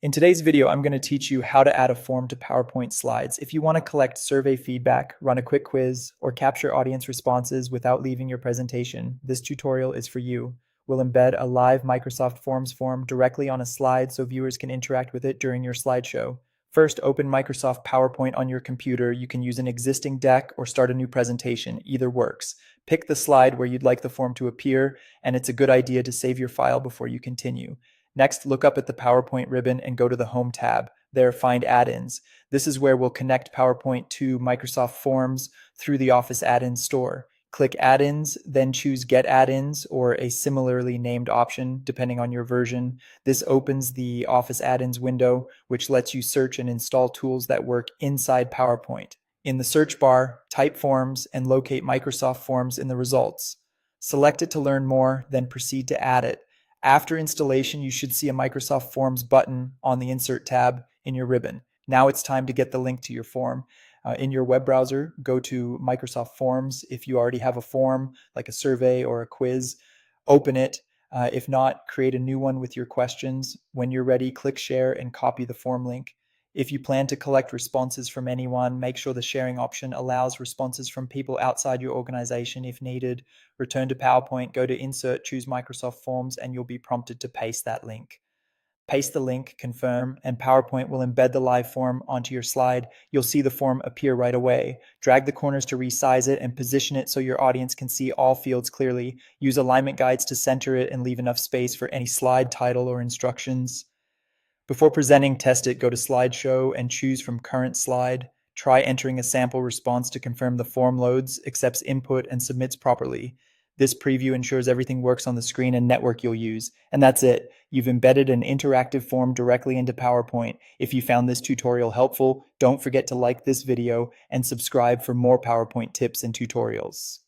In today's video, I'm going to teach you how to add a form to PowerPoint slides. If you want to collect survey feedback, run a quick quiz, or capture audience responses without leaving your presentation, this tutorial is for you. We'll embed a live Microsoft Forms form directly on a slide so viewers can interact with it during your slideshow. First, open Microsoft PowerPoint on your computer. You can use an existing deck or start a new presentation. Either works. Pick the slide where you'd like the form to appear, and it's a good idea to save your file before you continue. Next, look up at the PowerPoint ribbon and go to the Home tab. There, find add-ins. This is where we'll connect PowerPoint to Microsoft Forms through the Office add-ins store. Click Add-ins, then choose Get Add-ins or a similarly named option, depending on your version. This opens the Office add-ins window, which lets you search and install tools that work inside PowerPoint. In the search bar, type Forms and locate Microsoft Forms in the results. Select it to learn more, then proceed to add it. After installation, you should see a Microsoft Forms button on the Insert tab in your ribbon. Now it's time to get the link to your form. In your web browser, go to Microsoft Forms. If you already have a form, like a survey or a quiz, open it. If not, create a new one with your questions. When you're ready, click Share and copy the form link. If you plan to collect responses from anyone, make sure the sharing option allows responses from people outside your organization if needed. Return to PowerPoint, go to Insert, choose Microsoft Forms, and you'll be prompted to paste that link. Paste the link, confirm, and PowerPoint will embed the live form onto your slide. You'll see the form appear right away. Drag the corners to resize it and position it so your audience can see all fields clearly. Use alignment guides to center it and leave enough space for any slide title or instructions. Before presenting, test it. Go to Slideshow and choose from Current Slide. Try entering a sample response to confirm the form loads, accepts input, and submits properly. This preview ensures everything works on the screen and network you'll use. And that's it. You've embedded an interactive form directly into PowerPoint. If you found this tutorial helpful, don't forget to like this video and subscribe for more PowerPoint tips and tutorials.